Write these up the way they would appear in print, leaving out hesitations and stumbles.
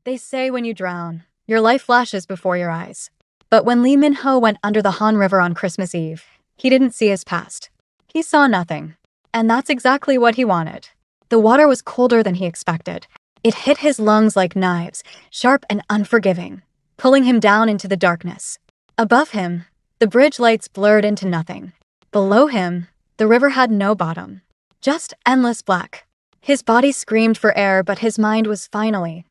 They say when you drown, your life flashes before your eyes. But when Lee Min-ho went under the Han River on Christmas Eve, he didn't see his past. He saw nothing. And that's exactly what he wanted. The water was colder than he expected. It hit his lungs like knives, sharp and unforgiving, pulling him down into the darkness. Above him, the bridge lights blurred into nothing. Below him, the river had no bottom. Just endless black. His body screamed for air, but his mind was finally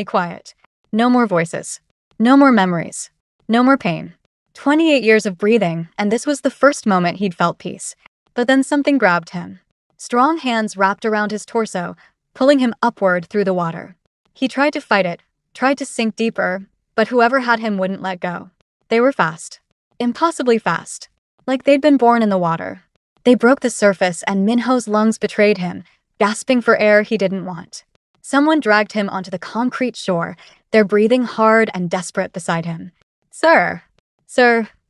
quiet. No more voices. No more memories. No more pain. 28 years of breathing, and this was the first moment he'd felt peace. But then something grabbed him. Strong hands wrapped around his torso, pulling him upward through the water. He tried to fight it, tried to sink deeper, but whoever had him wouldn't let go. They were fast. Impossibly fast. Like they'd been born in the water. They broke the surface, and Min-ho's lungs betrayed him, gasping for air he didn't want. Someone dragged him onto the concrete shore, their breathing hard and desperate beside him. Sir,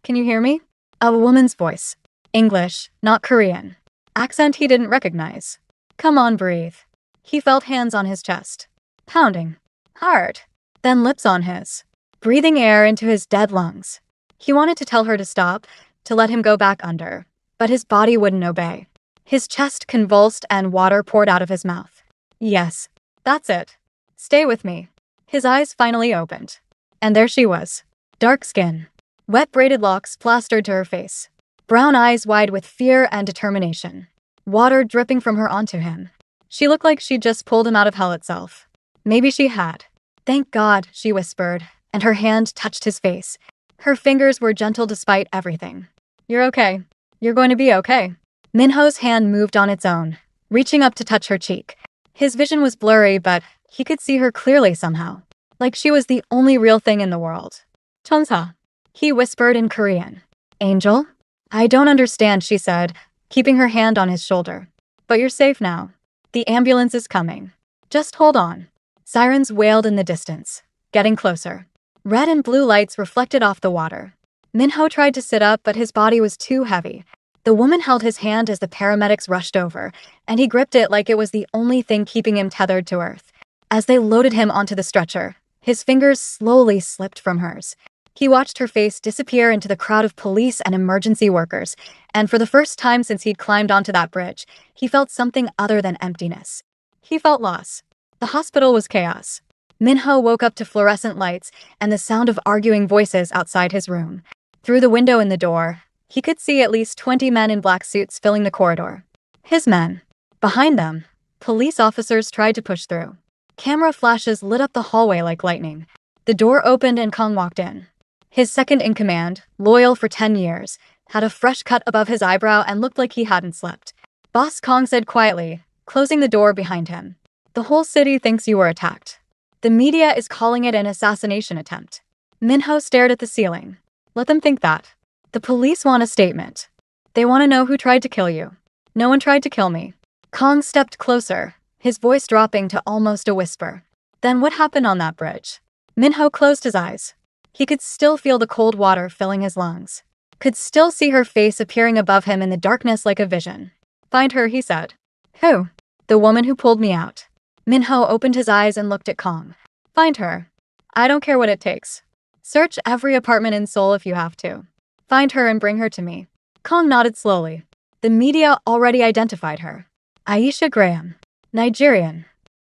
can you hear me? A woman's voice. English, not Korean. Accent he didn't recognize. Come on, breathe. He felt hands on his chest. Pounding. Hard. Then lips on his. Breathing air into his dead lungs. He wanted to tell her to stop, to let him go back under. But his body wouldn't obey. His chest convulsed and water poured out of his mouth. Yes, that's it. Stay with me. His eyes finally opened. And there she was. Dark skin. Wet braided locks plastered to her face. Brown eyes wide with fear and determination. Water dripping from her onto him. She looked like she'd just pulled him out of hell itself. Maybe she had. Thank God, she whispered, and her hand touched his face. Her fingers were gentle despite everything. You're okay. You're going to be okay. Min-ho's hand moved on its own, reaching up to touch her cheek. His vision was blurry, but he could see her clearly somehow. Like she was the only real thing in the world. Chonsa. He whispered in Korean. Angel? I don't understand, she said, keeping her hand on his shoulder. But you're safe now. The ambulance is coming. Just hold on. Sirens wailed in the distance, getting closer. Red and blue lights reflected off the water. Min-ho tried to sit up, but his body was too heavy. The woman held his hand as the paramedics rushed over, and he gripped it like it was the only thing keeping him tethered to earth. As they loaded him onto the stretcher, his fingers slowly slipped from hers. He watched her face disappear into the crowd of police and emergency workers, and for the first time since he'd climbed onto that bridge, he felt something other than emptiness. He felt loss. The hospital was chaos. Min-ho woke up to fluorescent lights and the sound of arguing voices outside his room. Through the window in the door, he could see at least 20 men in black suits filling the corridor. His men. Behind them, police officers tried to push through. Camera flashes lit up the hallway like lightning. The door opened and Kong walked in. His second in command, loyal for 10 years, had a fresh cut above his eyebrow and looked like he hadn't slept. Boss Kong said quietly, closing the door behind him. The whole city thinks you were attacked. The media is calling it an assassination attempt. Min-ho stared at the ceiling. Let them think that. The police want a statement. They want to know who tried to kill you. No one tried to kill me. Kong stepped closer, his voice dropping to almost a whisper. Then what happened on that bridge? Min-ho closed his eyes. He could still feel the cold water filling his lungs. Could still see her face appearing above him in the darkness like a vision. Find her, he said. Who? The woman who pulled me out. Min-ho opened his eyes and looked at Kong. Find her. I don't care what it takes. Search every apartment in Seoul if you have to. Find her and bring her to me. Kong nodded slowly. The media already identified her. Aisha Graham. Nigerian.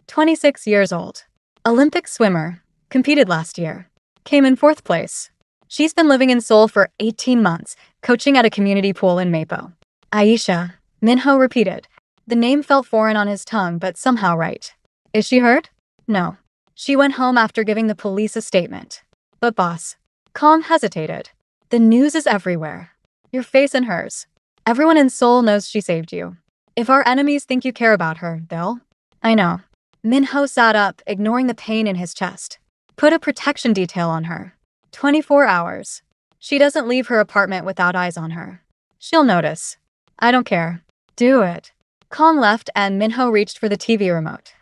26 years old. Olympic swimmer. Competed last year. Came in 4th place. She's been living in Seoul for 18 months, coaching at a community pool in Mapo. Aisha. Min-ho repeated. The name felt foreign on his tongue, but somehow right. Is she hurt? No. She went home after giving the police a statement. But boss. Kong hesitated. The news is everywhere. Your face and hers. Everyone in Seoul knows she saved you. If our enemies think you care about her, they'll... I know. Min-ho sat up, ignoring the pain in his chest. Put a protection detail on her. 24 hours. She doesn't leave her apartment without eyes on her. She'll notice. I don't care. Do it. Kong left and Min-ho reached for the TV remote.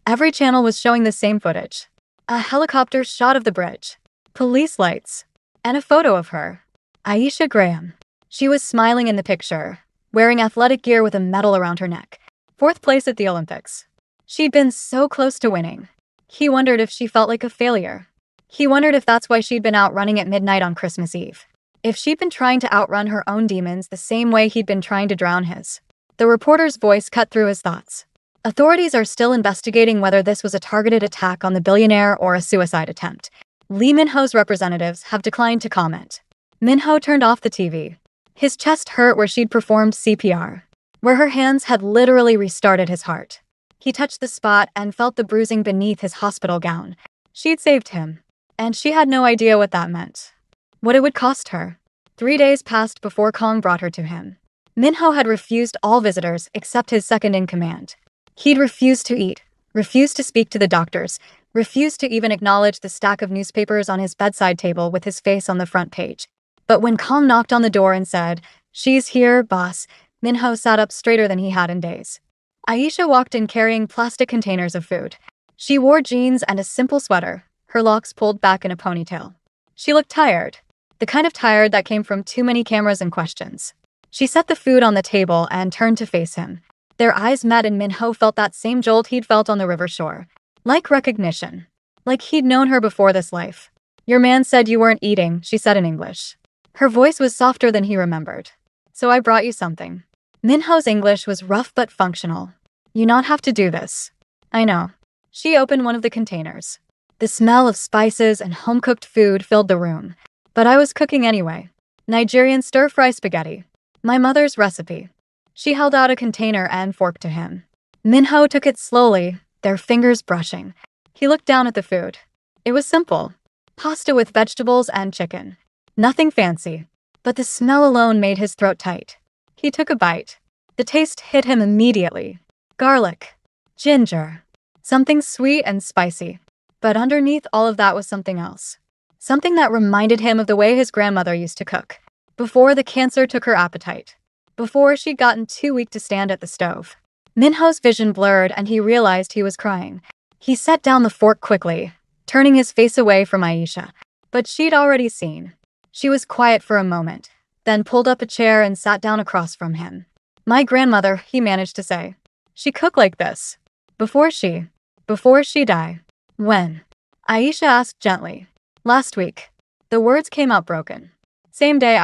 Every channel was showing the same footage. A helicopter shot of the bridge. Police lights. And a photo of her. Aisha Graham. She was smiling in the picture, wearing athletic gear with a medal around her neck. 4th place at the Olympics. She'd been so close to winning. He wondered if she felt like a failure. He wondered if that's why she'd been out running at midnight on Christmas Eve. If she'd been trying to outrun her own demons the same way he'd been trying to drown his. The reporter's voice cut through his thoughts. Authorities are still investigating whether this was a targeted attack on the billionaire or a suicide attempt. Lee Min-ho's representatives have declined to comment. Min-ho turned off the TV. His chest hurt where she'd performed CPR, where her hands had literally restarted his heart. He touched the spot and felt the bruising beneath his hospital gown. She'd saved him, and she had no idea what that meant. What it would cost her. 3 days passed before Kong brought her to him. Min-ho had refused all visitors except his second-in-command. He'd refused to eat, refused to speak to the doctors, refused to even acknowledge the stack of newspapers on his bedside table with his face on the front page. But when Kong knocked on the door and said, "She's here, boss," Min-ho sat up straighter than he had in days. Aisha walked in carrying plastic containers of food. She wore jeans and a simple sweater, her locks pulled back in a ponytail. She looked tired, the kind of tired that came from too many cameras and questions. She set the food on the table and turned to face him. Their eyes met and Min-ho felt that same jolt he'd felt on the river shore. Like recognition. Like he'd known her before this life. "Your man said you weren't eating," she said in English. Her voice was softer than he remembered. "So I brought you something." Min-ho's English was rough but functional. "You not have to do this." "I know." She opened one of the containers. The smell of spices and home-cooked food filled the room. "But I was cooking anyway. Nigerian stir-fry spaghetti. My mother's recipe." She held out a container and fork to him. Min-ho took it slowly, their fingers brushing. He looked down at the food. It was simple. Pasta with vegetables and chicken. Nothing fancy. But the smell alone made his throat tight. He took a bite. The taste hit him immediately. Garlic. Ginger. Something sweet and spicy. But underneath all of that was something else. Something that reminded him of the way his grandmother used to cook. Before the cancer took her appetite. Before she'd gotten too weak to stand at the stove. Min-ho's vision blurred and he realized he was crying. He set down the fork quickly, turning his face away from Aisha. But she'd already seen. She was quiet for a moment, then pulled up a chair and sat down across from him. "My grandmother," he managed to say. "She cooked like this. Before she died." "When?" Aisha asked gently. "Last week." The words came out broken. Same day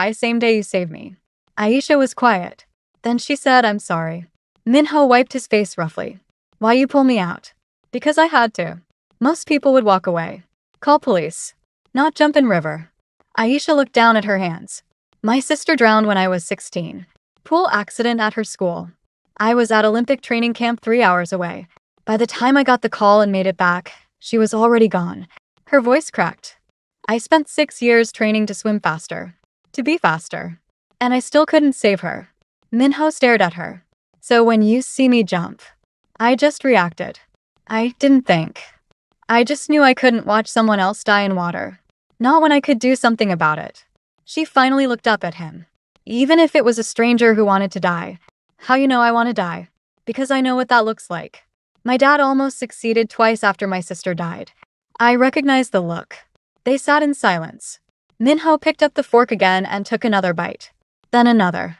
you saved me." Aisha was quiet. Then she said, "I'm sorry." Min-ho wiped his face roughly. "Why you pull me out?" "Because I had to. Most people would walk away. Call police. Not jump in river." Aisha looked down at her hands. "My sister drowned when I was 16. Pool accident at her school. I was at Olympic training camp 3 hours away. By the time I got the call and made it back, she was already gone." Her voice cracked. "I spent 6 years training to swim faster. To be faster. And I still couldn't save her." Min-ho stared at her. "So when you see me jump." "I just reacted. I didn't think. I just knew I couldn't watch someone else die in water. Not when I could do something about it." She finally looked up at him. "Even if it was a stranger who wanted to die." "How you know I want to die?" "Because I know what that looks like. My dad almost succeeded twice after my sister died." I recognized the look. They sat in silence. Min-ho picked up the fork again and took another bite. Then another.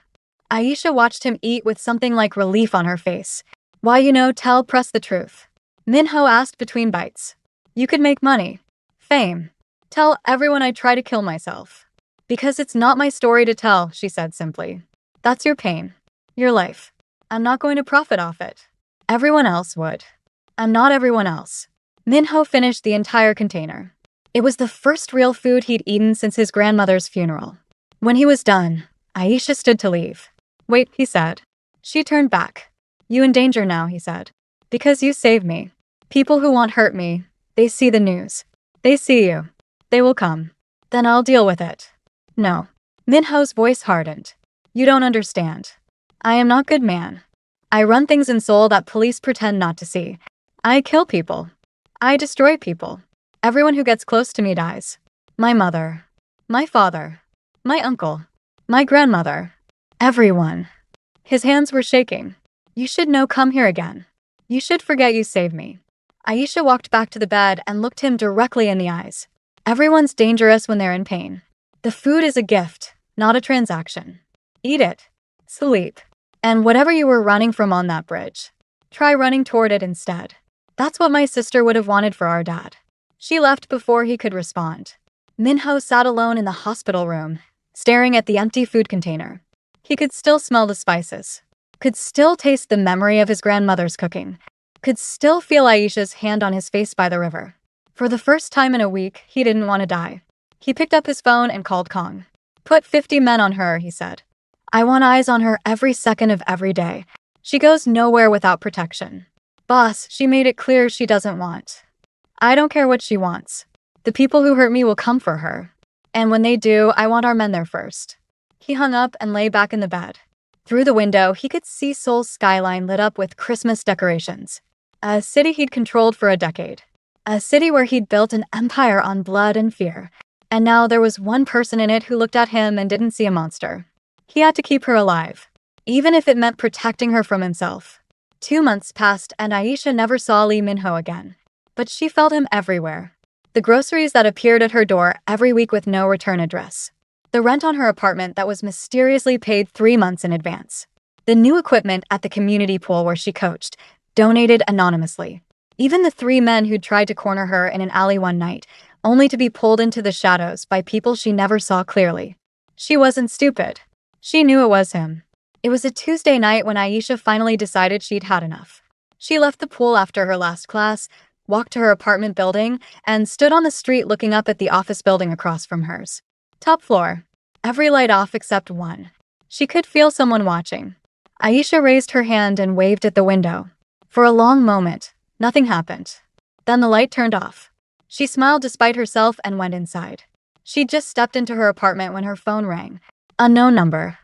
Aisha watched him eat with something like relief on her face. "Why press the truth." Min-ho asked between bites. "You could make money. Fame. Tell everyone I try to kill myself." "Because it's not my story to tell," she said simply. "That's your pain. Your life. I'm not going to profit off it. Everyone else would. I'm not everyone else." Min-ho finished the entire container. It was the first real food he'd eaten since his grandmother's funeral. When he was done, Aisha stood to leave. "Wait," he said. She turned back. "You in danger now," he said. "Because you saved me. People who want hurt me, they see the news. They see you. They will come. Then I'll deal with it." "No." Min-ho's voice hardened. "You don't understand. I am not good man. I run things in Seoul that police pretend not to see. I kill people. I destroy people. Everyone who gets close to me dies. My mother. My father. My uncle. My grandmother. Everyone." His hands were shaking. "You should know, come here again. You should forget you saved me." Aisha walked back to the bed and looked him directly in the eyes. "Everyone's dangerous when they're in pain. The food is a gift, not a transaction. Eat it. Sleep. And whatever you were running from on that bridge, try running toward it instead. That's what my sister would have wanted for our dad. She left before he could respond. Minho sat alone in the hospital room, staring at the empty food container. He could still smell the spices, could still taste the memory of his grandmother's cooking, could still feel Aisha's hand on his face by the river. For the first time in a week, he didn't want to die. He picked up his phone and called Kong. "Put 50 men on her," he said. "I want eyes on her every second of every day. She goes nowhere without protection. Boss, she made it clear she doesn't want. I don't care what she wants. The people who hurt me will come for her. And when they do, I want our men there first." He hung up and lay back in the bed. Through the window, he could see Seoul's skyline lit up with Christmas decorations. A city he'd controlled for a decade. A city where he'd built an empire on blood and fear. And now there was one person in it who looked at him and didn't see a monster. He had to keep her alive, even if it meant protecting her from himself. 2 months passed and Aisha never saw Lee Min-ho again. But she felt him everywhere. The groceries that appeared at her door every week with no return address. The rent on her apartment that was mysteriously paid 3 months in advance. The new equipment at the community pool where she coached, donated anonymously. Even the 3 men who'd tried to corner her in an alley one night, only to be pulled into the shadows by people she never saw clearly. She wasn't stupid. She knew it was him. It was a Tuesday night when Aisha finally decided she'd had enough. She left the pool after her last class, walked to her apartment building, and stood on the street looking up at the office building across from hers. Top floor. Every light off except one. She could feel someone watching. Aisha raised her hand and waved at the window. For a long moment, nothing happened. Then the light turned off. She smiled despite herself and went inside. She'd just stepped into her apartment when her phone rang. Unknown number.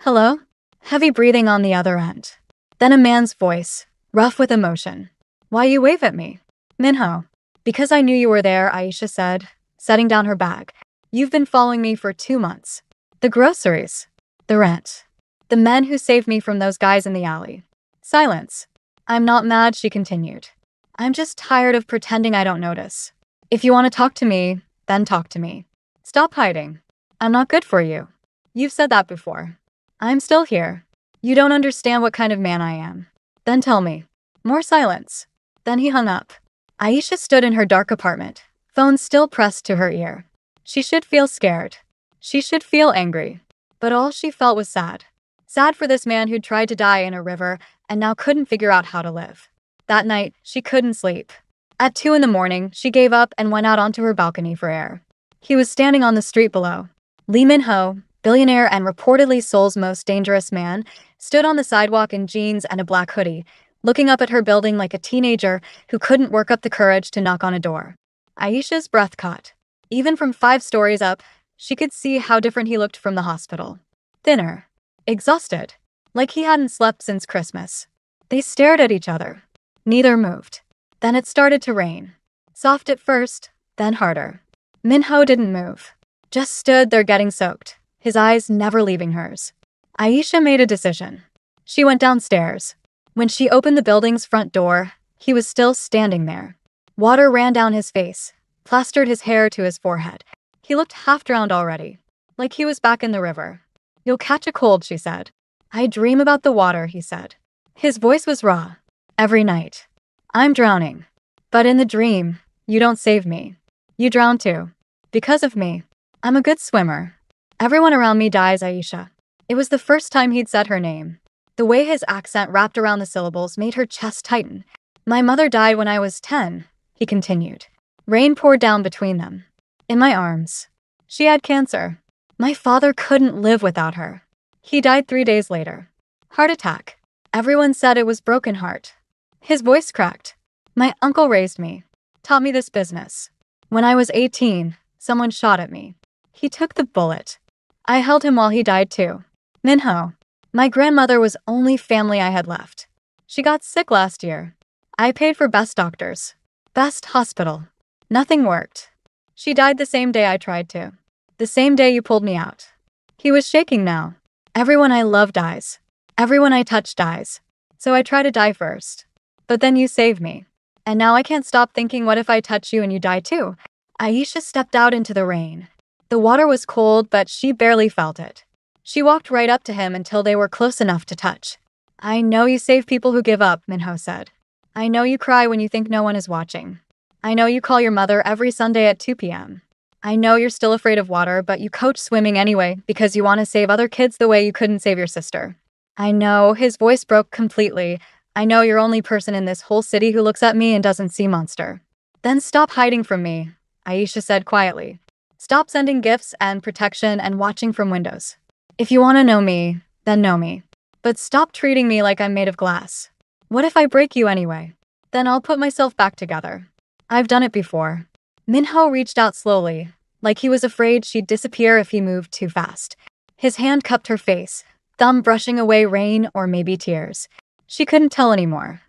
"Hello?" Heavy breathing on the other end. Then a man's voice, rough with emotion. "Why you wave at me?" "Minho." "Because I knew you were there," Aisha said, setting down her bag. "You've been following me for 2 months. The groceries. The rent. The men who saved me from those guys in the alley." Silence. "I'm not mad," she continued. "I'm just tired of pretending I don't notice. If you want to talk to me, then talk to me. Stop hiding. I'm not good for you. You've said that before. I'm still here. You don't understand what kind of man I am. Then tell me." More silence. Then he hung up. Aisha stood in her dark apartment, phone still pressed to her ear. She should feel scared. She should feel angry. But all she felt was sad. Sad for this man who'd tried to die in a river and now couldn't figure out how to live. That night, she couldn't sleep. At 2 in the morning, she gave up and went out onto her balcony for air. He was standing on the street below. Lee Min-ho, billionaire and reportedly Seoul's most dangerous man, stood on the sidewalk in jeans and a black hoodie, looking up at her building like a teenager who couldn't work up the courage to knock on a door. Aisha's breath caught. Even from 5 stories up, she could see how different he looked from the hospital. Thinner. Exhausted. Like he hadn't slept since Christmas. They stared at each other. Neither moved. Then it started to rain. Soft at first, then harder. Min-ho didn't move. Just stood there getting soaked, his eyes never leaving hers. Aisha made a decision. She went downstairs. When she opened the building's front door, he was still standing there. Water ran down his face, plastered his hair to his forehead. He looked half drowned already, like he was back in the river. "You'll catch a cold," she said. "I dream about the water," he said. His voice was raw. "Every night. I'm drowning. But in the dream, you don't save me. You drown too. Because of me. I'm a good swimmer. Everyone around me dies, Aisha." It was the first time he'd said her name. The way his accent wrapped around the syllables made her chest tighten. "My mother died when I was 10, he continued. Rain poured down between them. In my arms. She had cancer. My father couldn't live without her. He died 3 days later. Heart attack. Everyone said it was broken heart." His voice cracked. "My uncle raised me. Taught me this business. When I was 18, someone shot at me. He took the bullet. I held him while he died too. Min-ho. My grandmother was only family I had left. She got sick last year. I paid for best doctors. Best hospital. Nothing worked. She died the same day I tried to. The same day you pulled me out." He was shaking now. "Everyone I love dies. Everyone I touch dies. So I try to die first. But then you save me. And now I can't stop thinking, what if I touch you and you die too?" Aisha stepped out into the rain. The water was cold, but she barely felt it. She walked right up to him until they were close enough to touch. "I know you save people who give up," Min-ho said. I know you cry when you think no one is watching. I know you call your mother every Sunday at 2 p.m. I know you're still afraid of water, but you coach swimming anyway because you want to save other kids the way you couldn't save your sister. I know, his voice broke completely. I know you're only person in this whole city who looks at me and doesn't see monster. Then stop hiding from me, Aisha said quietly. Stop sending gifts and protection and watching from windows. If you want to know me, then know me. But stop treating me like I'm made of glass. What if I break you anyway? Then I'll put myself back together. I've done it before. Minho reached out slowly, like he was afraid she'd disappear if he moved too fast. His hand cupped her face, thumb brushing away rain or maybe tears. She couldn't tell anymore.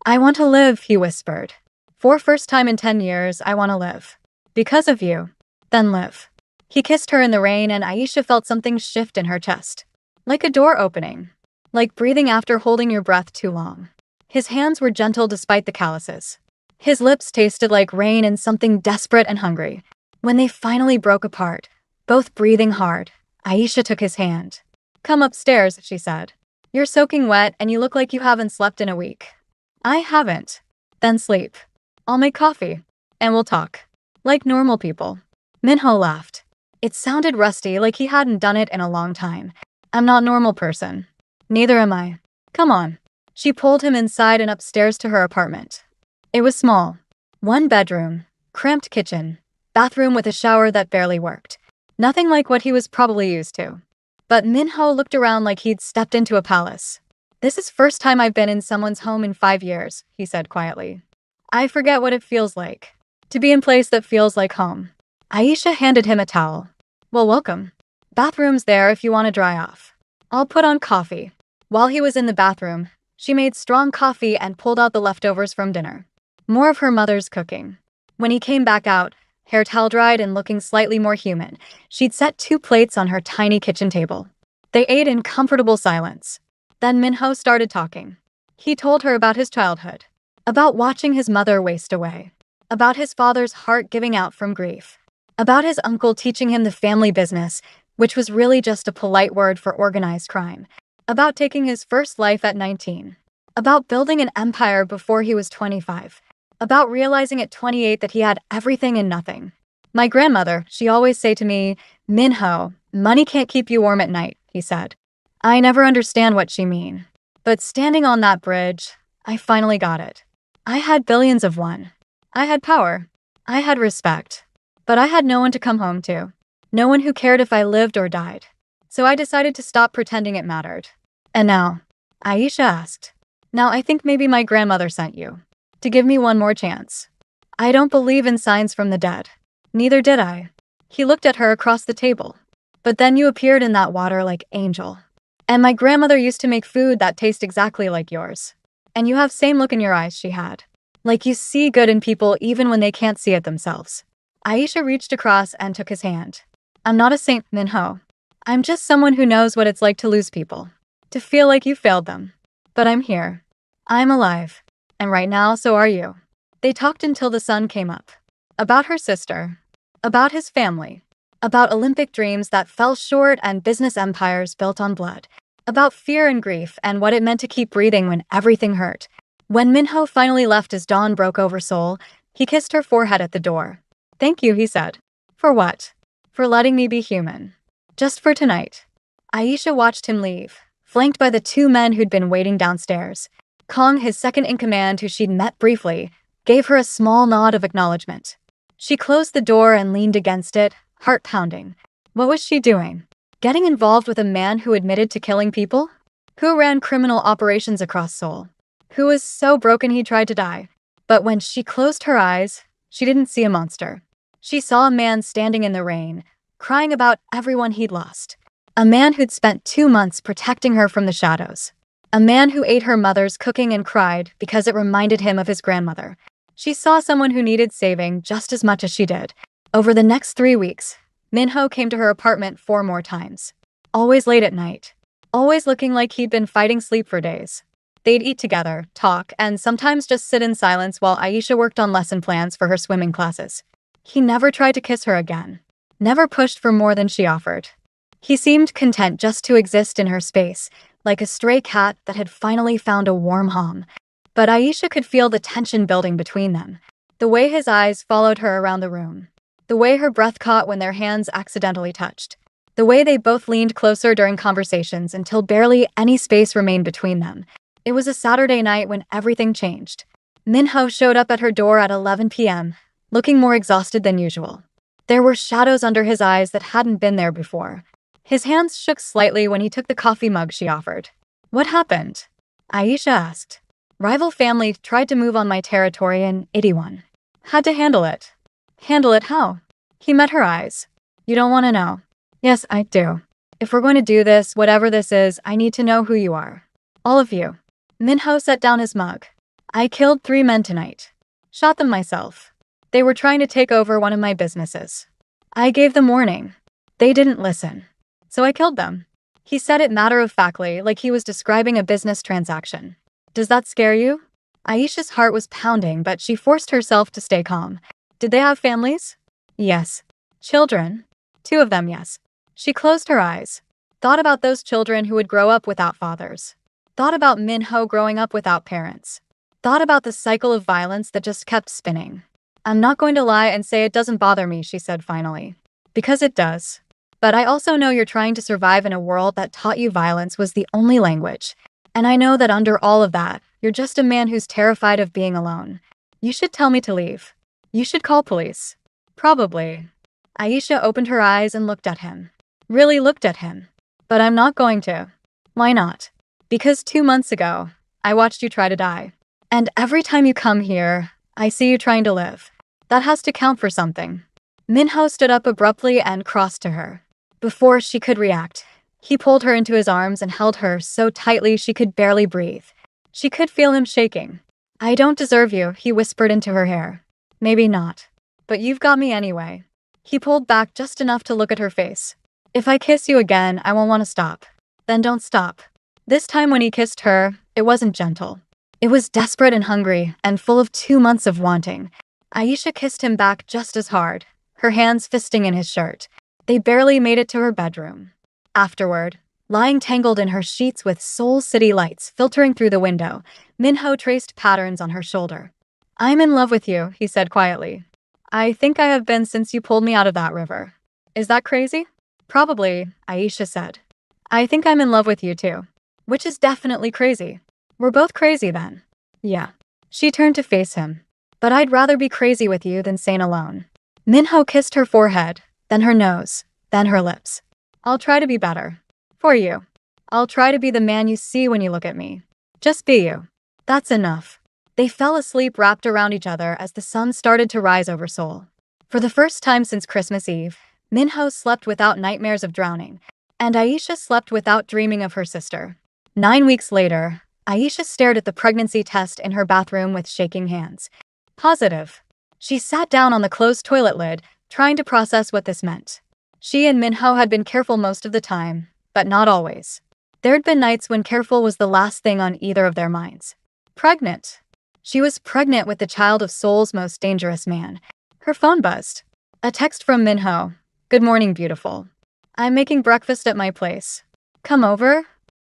I want to live, he whispered. For first time in 10 years, I want to live. Because of you. Then live. He kissed her in the rain and Aisha felt something shift in her chest. Like a door opening. Like breathing after holding your breath too long. His hands were gentle despite the calluses. His lips tasted like rain and something desperate and hungry. When they finally broke apart, both breathing hard, Aisha took his hand. Come upstairs, she said. You're soaking wet and you look like you haven't slept in a week. I haven't. Then sleep. I'll make coffee. And we'll talk. Like normal people. Minho laughed. It sounded rusty, like he hadn't done it in a long time. I'm not a normal person. Neither am I. Come on. She pulled him inside and upstairs to her apartment. It was small. One bedroom, cramped kitchen, bathroom with a shower that barely worked. Nothing like what he was probably used to. But Minho looked around like he'd stepped into a palace. This is first time I've been in someone's home in 5 years, he said quietly. I forget what it feels like. To be in place that feels like home. Aisha handed him a towel. Well, welcome. Bathroom's there if you want to dry off. I'll put on coffee. While he was in the bathroom, she made strong coffee and pulled out the leftovers from dinner. More of her mother's cooking. When he came back out, hair towel-dried and looking slightly more human, she'd set 2 plates on her tiny kitchen table. They ate in comfortable silence. Then Minho started talking. He told her about his childhood. About watching his mother waste away. About his father's heart giving out from grief. About his uncle teaching him the family business, which was really just a polite word for organized crime. About taking his first life at 19. About building an empire before he was 25. About realizing at 28 that he had everything and nothing. My grandmother, she always say to me, Minho, money can't keep you warm at night, he said. I never understand what she mean. But standing on that bridge, I finally got it. I had billions of one. I had power. I had respect. But I had no one to come home to. No one who cared if I lived or died. So I decided to stop pretending it mattered. And now, Aisha asked. Now I think maybe my grandmother sent you. To give me one more chance. I don't believe in signs from the dead. Neither did I. He looked at her across the table. But then you appeared in that water like angel. And my grandmother used to make food that tastes exactly like yours. And you have same look in your eyes she had. Like you see good in people even when they can't see it themselves. Aisha reached across and took his hand. I'm not a saint, Minho. I'm just someone who knows what it's like to lose people. To feel like you failed them. But I'm here. I'm alive. And right now, so are you. They talked until the sun came up. About her sister. About his family. About Olympic dreams that fell short and business empires built on blood. About fear and grief and what it meant to keep breathing when everything hurt. When Minho finally left as dawn broke over Seoul, he kissed her forehead at the door. Thank you, he said. For what? For letting me be human. Just for tonight. Aisha watched him leave, flanked by the 2 men who'd been waiting downstairs. Kong, his second-in-command who she'd met briefly, gave her a small nod of acknowledgement. She closed the door and leaned against it, heart pounding. What was she doing? Getting involved with a man who admitted to killing people? Who ran criminal operations across Seoul? Who was so broken he tried to die? But when she closed her eyes, she didn't see a monster. She saw a man standing in the rain, crying about everyone he'd lost. A man who'd spent 2 months protecting her from the shadows. A man who ate her mother's cooking and cried because it reminded him of his grandmother. She saw someone who needed saving just as much as she did. Over the next 3 weeks, Minho came to her apartment 4 more times. Always late at night. Always looking like he'd been fighting sleep for days. They'd eat together, talk, and sometimes just sit in silence while Aisha worked on lesson plans for her swimming classes. He never tried to kiss her again. Never pushed for more than she offered. He seemed content just to exist in her space, like a stray cat that had finally found a warm home. But Aisha could feel the tension building between them. The way his eyes followed her around the room. The way her breath caught when their hands accidentally touched. The way they both leaned closer during conversations until barely any space remained between them. It was a Saturday night when everything changed. Minho showed up at her door at 11 p.m., looking more exhausted than usual. There were shadows under his eyes that hadn't been there before. His hands shook slightly when he took the coffee mug she offered. "What happened?" Aisha asked. "Rival family tried to move on my territory and Idiwan. Had to handle it." "Handle it how?" He met her eyes. "You don't want to know." "Yes, I do. If we're going to do this, whatever this is, I need to know who you are. All of you." Minho set down his mug. "I killed 3 men tonight. Shot them myself. They were trying to take over one of my businesses. I gave them warning. They didn't listen. So I killed them." He said it matter-of-factly, like he was describing a business transaction. "Does that scare you?" Aisha's heart was pounding, but she forced herself to stay calm. "Did they have families?" "Yes." "Children?" "2 of them, yes." She closed her eyes. Thought about those children who would grow up without fathers. Thought about Minho growing up without parents. Thought about the cycle of violence that just kept spinning. "I'm not going to lie and say it doesn't bother me," she said finally. "Because it does. But I also know you're trying to survive in a world that taught you violence was the only language. And I know that under all of that, you're just a man who's terrified of being alone. You should tell me to leave. You should call police." "Probably." Aisha opened her eyes and looked at him. Really looked at him. "But I'm not going to." "Why not?" "Because 2 months ago, I watched you try to die. And every time you come here, I see you trying to live. That has to count for something." Minho stood up abruptly and crossed to her. Before she could react, he pulled her into his arms and held her so tightly she could barely breathe. She could feel him shaking. "I don't deserve you," he whispered into her hair. "Maybe not. But you've got me anyway." He pulled back just enough to look at her face. "If I kiss you again, I won't want to stop." "Then don't stop." This time when he kissed her, it wasn't gentle. It was desperate and hungry, and full of 2 months of wanting. Aisha kissed him back just as hard, her hands fisting in his shirt. They barely made it to her bedroom. Afterward, lying tangled in her sheets with Seoul City lights filtering through the window, Minho traced patterns on her shoulder. "I'm in love with you," he said quietly. "I think I have been since you pulled me out of that river." "Is that crazy?" "Probably," Aisha said. "I think I'm in love with you too." "Which is definitely crazy." "We're both crazy then." "Yeah." She turned to face him. "But I'd rather be crazy with you than sane alone." Minho kissed her forehead, then her nose, then her lips. "I'll try to be better. For you. I'll try to be the man you see when you look at me. Just be you. That's enough." They fell asleep wrapped around each other as the sun started to rise over Seoul. For the first time since Christmas Eve, Minho slept without nightmares of drowning, and Aisha slept without dreaming of her sister. 9 weeks later, Aisha stared at the pregnancy test in her bathroom with shaking hands. Positive. She sat down on the closed toilet lid, trying to process what this meant. She and Minho had been careful most of the time, but not always. There'd been nights when careful was the last thing on either of their minds. Pregnant. She was pregnant with the child of Seoul's most dangerous man. Her phone buzzed. A text from Minho. "Good morning, beautiful. I'm making breakfast at my place. Come over?"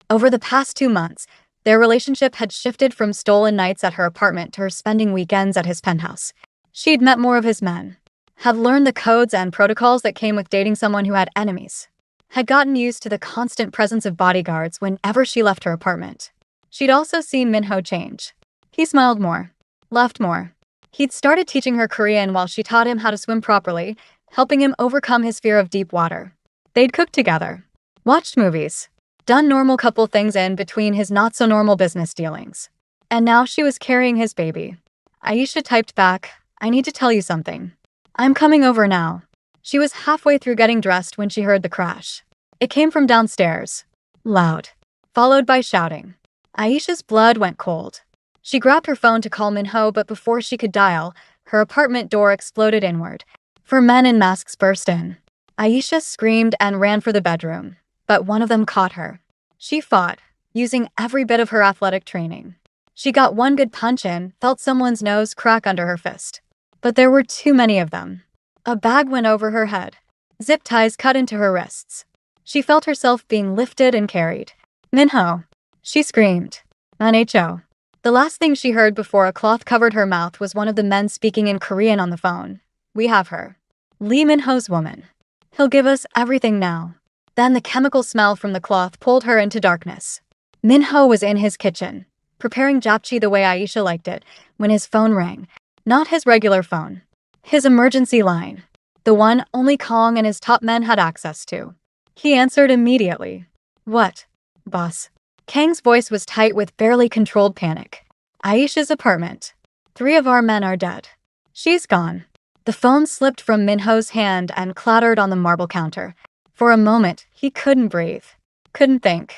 Over the past 2 months, their relationship had shifted from stolen nights at her apartment to her spending weekends at his penthouse. She'd met more of his men, had learned the codes and protocols that came with dating someone who had enemies, had gotten used to the constant presence of bodyguards whenever she left her apartment. She'd also seen Minho change. He smiled more, laughed more. He'd started teaching her Korean while she taught him how to swim properly, helping him overcome his fear of deep water. They'd cooked together, watched movies, done normal couple things in between his not-so-normal business dealings. And now she was carrying his baby. Aisha typed back, "I need to tell you something. I'm coming over now." She was halfway through getting dressed when she heard the crash. It came from downstairs. Loud. Followed by shouting. Aisha's blood went cold. She grabbed her phone to call Minho, but before she could dial, her apartment door exploded inward. 4 men in masks burst in. Aisha screamed and ran for the bedroom, but one of them caught her. She fought, using every bit of her athletic training. She got one good punch in, felt someone's nose crack under her fist. But there were too many of them. A bag went over her head. Zip ties cut into her wrists. She felt herself being lifted and carried. "Minho!" She screamed. "Nho." The last thing she heard before a cloth covered her mouth was one of the men speaking in Korean on the phone. "We have her. Lee Min-ho's woman. He'll give us everything now." Then the chemical smell from the cloth pulled her into darkness. Min-ho was in his kitchen, preparing japchae the way Aisha liked it, when his phone rang. Not his regular phone. His emergency line. The one only Kong and his top men had access to. He answered immediately. "What, boss?" Kang's voice was tight with barely controlled panic. "Aisha's apartment. 3 of our men are dead. She's gone." The phone slipped from Min-ho's hand and clattered on the marble counter. For a moment, he couldn't breathe. Couldn't think.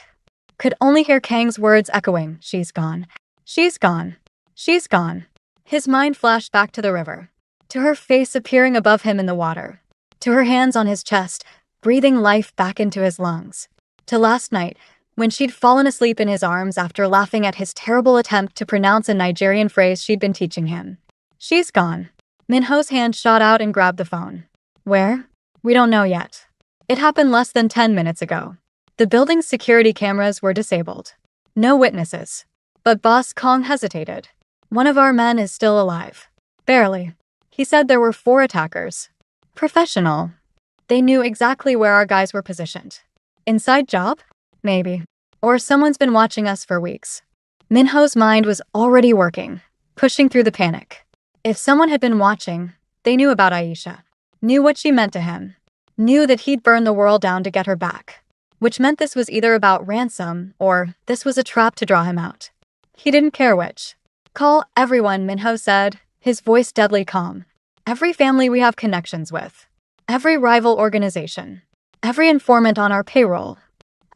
Could only hear Kang's words echoing, "She's gone. She's gone. She's gone." His mind flashed back to the river. To her face appearing above him in the water. To her hands on his chest, breathing life back into his lungs. To last night, when she'd fallen asleep in his arms after laughing at his terrible attempt to pronounce a Nigerian phrase she'd been teaching him. "She's gone." Min-ho's hand shot out and grabbed the phone. "Where? We don't know yet. It happened less than 10 minutes ago. The building's security cameras were disabled. No witnesses." But Boss Kong hesitated. "One of our men is still alive. Barely." He said there were 4 attackers. Professional. They knew exactly where our guys were positioned. Inside job? Maybe. Or someone's been watching us for weeks. Min-ho's mind was already working, pushing through the panic. If someone had been watching, they knew about Aisha. Knew what she meant to him. Knew that he'd burn the world down to get her back. Which meant this was either about ransom, or this was a trap to draw him out. He didn't care which. "Call everyone," Min-ho said, his voice deadly calm. "Every family we have connections with. Every rival organization. Every informant on our payroll.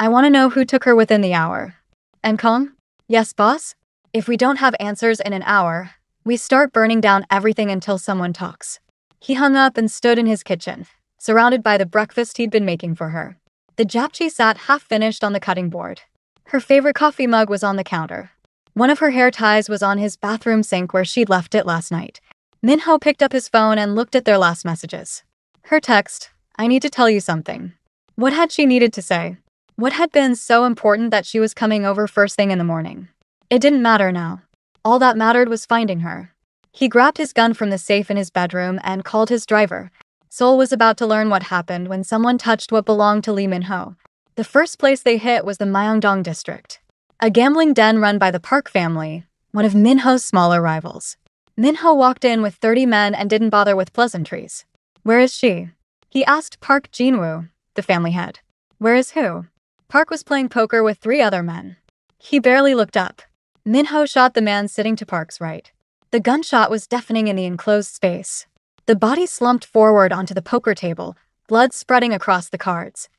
I want to know who took her within the hour." "And Kong?" "Yes, boss? If we don't have answers in an hour, we start burning down everything until someone talks." He hung up and stood in his kitchen, surrounded by the breakfast he'd been making for her. The japchae sat half-finished on the cutting board. Her favorite coffee mug was on the counter. One of her hair ties was on his bathroom sink where she'd left it last night. Min-ho picked up his phone and looked at their last messages. Her text, "I need to tell you something." What had she needed to say? What had been so important that she was coming over first thing in the morning? It didn't matter now. All that mattered was finding her. He grabbed his gun from the safe in his bedroom and called his driver. Seoul was about to learn what happened when someone touched what belonged to Lee Min-ho. The first place they hit was the Myeongdong district, a gambling den run by the Park family, one of Min-ho's smaller rivals. Min-ho walked in with 30 men and didn't bother with pleasantries. "Where is she?" He asked Park Jinwoo, the family head. "Where is who?" Park was playing poker with 3 other men. He barely looked up. Min-ho shot the man sitting to Park's right. The gunshot was deafening in the enclosed space. The body slumped forward onto the poker table, blood spreading across the cards.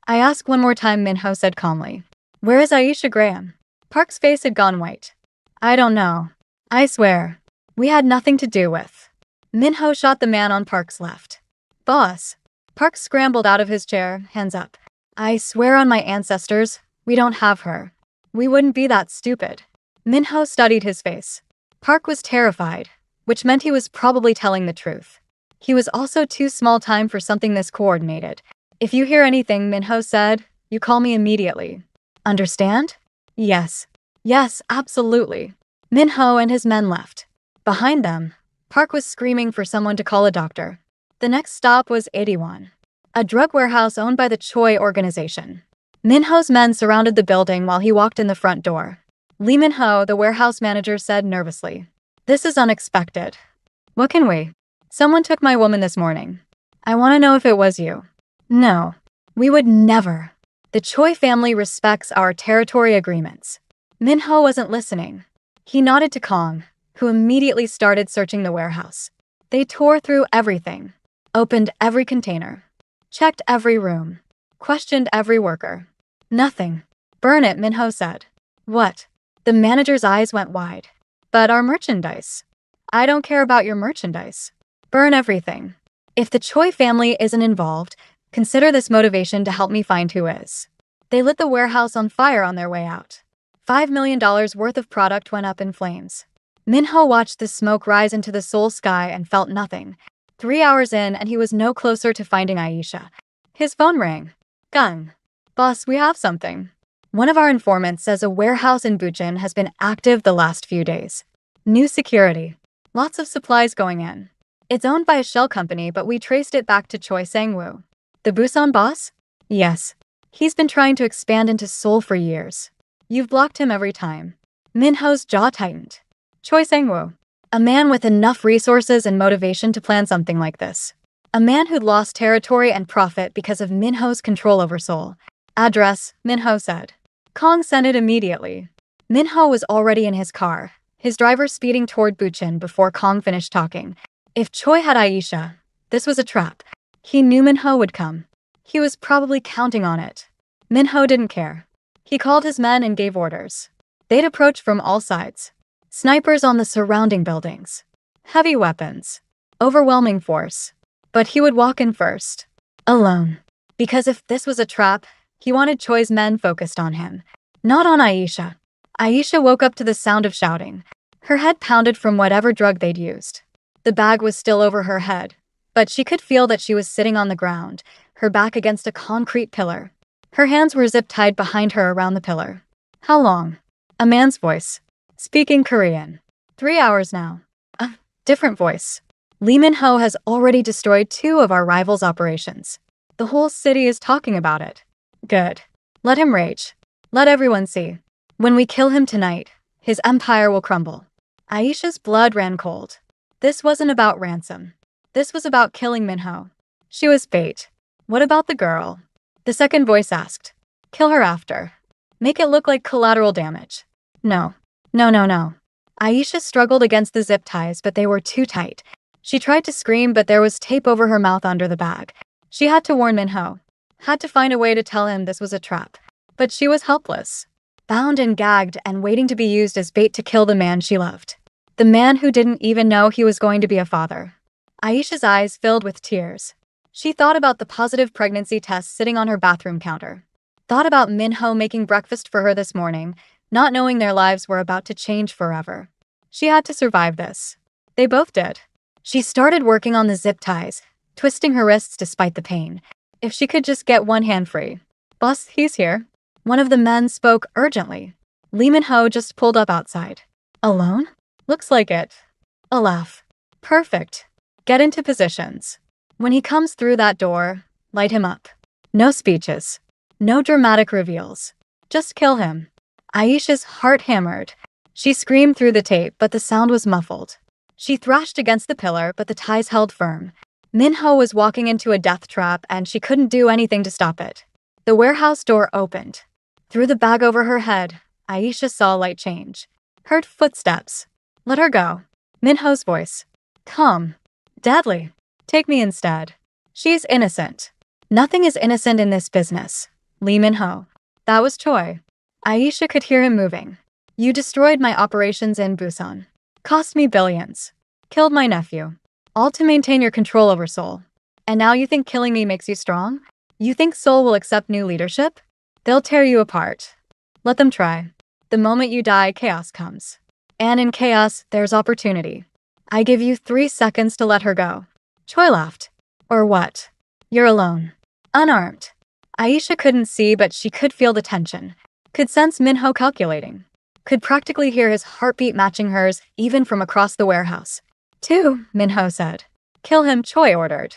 "I ask one more time," Min-ho said calmly. "Where is Aisha Graham?" Park's face had gone white. "I don't know. I swear. We had nothing to do with." Min-ho shot the man on Park's left. "Boss." Park scrambled out of his chair, hands up. "I swear on my ancestors, we don't have her. We wouldn't be that stupid." Min-ho studied his face. Park was terrified, which meant he was probably telling the truth. He was also too small time for something this coordinated. "If you hear anything," Min-ho said, "you call me immediately. Understand?" "Yes. Yes, absolutely." Min-ho and his men left. Behind them, Park was screaming for someone to call a doctor. The next stop was Itaewon, a drug warehouse owned by the Choi organization. Min-ho's men surrounded the building while he walked in the front door. Lee Min-ho, the warehouse manager, said nervously, "This is unexpected. What can we?" "Someone took my woman this morning. I want to know if it was you." "No. We would never. The Choi family respects our territory agreements." Min-ho wasn't listening. He nodded to Kong, who immediately started searching the warehouse. They tore through everything. Opened every container. Checked every room. Questioned every worker. Nothing. "Burn it," Min-ho said. "What?" The manager's eyes went wide. "But our merchandise." "I don't care about your merchandise. Burn everything. If the Choi family isn't involved, consider this motivation to help me find who is." They lit the warehouse on fire on their way out. $5 million worth of product went up in flames. Min-ho watched the smoke rise into the Seoul sky and felt nothing. 3 hours in and he was no closer to finding Aisha. His phone rang. "Gung. Boss, we have something." One of our informants says a warehouse in Buchan has been active the last few days. New security. Lots of supplies going in. It's owned by a shell company, but we traced it back to Choi Sang-woo. The Busan boss? Yes. He's been trying to expand into Seoul for years. You've blocked him every time. Min-ho's jaw tightened. Choi Sang-woo. A man with enough resources and motivation to plan something like this. A man who'd lost territory and profit because of Min-ho's control over Seoul. Address, Min-ho said. Kong sent it immediately. Min-ho was already in his car, his driver speeding toward Buchan before Kong finished talking. If Choi had Aisha, this was a trap. He knew Min-ho would come. He was probably counting on it. Min-ho didn't care. He called his men and gave orders. They'd approach from all sides. Snipers on the surrounding buildings. Heavy weapons. Overwhelming force. But he would walk in first. Alone. Because if this was a trap, he wanted Choi's men focused on him. Not on Aisha. Aisha woke up to the sound of shouting. Her head pounded from whatever drug they'd used. The bag was still over her head, but she could feel that she was sitting on the ground, her back against a concrete pillar. Her hands were zip-tied behind her around the pillar. How long? A man's voice. Speaking Korean. 3 hours now. A different voice. Lee Min-ho has already destroyed 2 of our rivals' operations. The whole city is talking about it. Good. Let him rage. Let everyone see. When we kill him tonight, his empire will crumble. Aisha's blood ran cold. This wasn't about ransom. This was about killing Min-ho. She was bait. What about the girl? The second voice asked. Kill her after. Make it look like collateral damage. No. No. Aisha struggled against the zip ties, but they were too tight. She tried to scream, but there was tape over her mouth under the bag. She had to warn Min-ho. Had to find a way to tell him this was a trap. But she was helpless. Bound and gagged and waiting to be used as bait to kill the man she loved. The man who didn't even know he was going to be a father. Aisha's eyes filled with tears. She thought about the positive pregnancy test sitting on her bathroom counter. Thought about Min-ho making breakfast for her this morning, not knowing their lives were about to change forever. She had to survive this. They both did. She started working on the zip ties, twisting her wrists despite the pain. If she could just get one hand free. Boss, he's here. One of the men spoke urgently. Lee Min-ho just pulled up outside. Alone? Looks like it. A laugh. Perfect. Get into positions. When he comes through that door, light him up. No speeches. No dramatic reveals. Just kill him. Aisha's heart hammered. She screamed through the tape, but the sound was muffled. She thrashed against the pillar, but the ties held firm. Min-ho was walking into a death trap, and she couldn't do anything to stop it. The warehouse door opened. Through the bag over her head, Aisha saw light change. Heard footsteps. Let her go. Min-ho's voice. Come. Deadly. Take me instead. She's innocent. Nothing is innocent in this business. Lee Min-ho. That was Choi. Aisha could hear him moving. You destroyed my operations in Busan. Cost me billions. Killed my nephew. All to maintain your control over Seoul. And now you think killing me makes you strong? You think Seoul will accept new leadership? They'll tear you apart. Let them try. The moment you die, chaos comes. And in chaos, there's opportunity. I give you 3 seconds to let her go. Choi laughed. Or what? You're alone. Unarmed. Aisha couldn't see, but she could feel the tension. Could sense Min-ho calculating. Could practically hear his heartbeat matching hers, even from across the warehouse. 2, Min-ho said. Kill him, Choi ordered.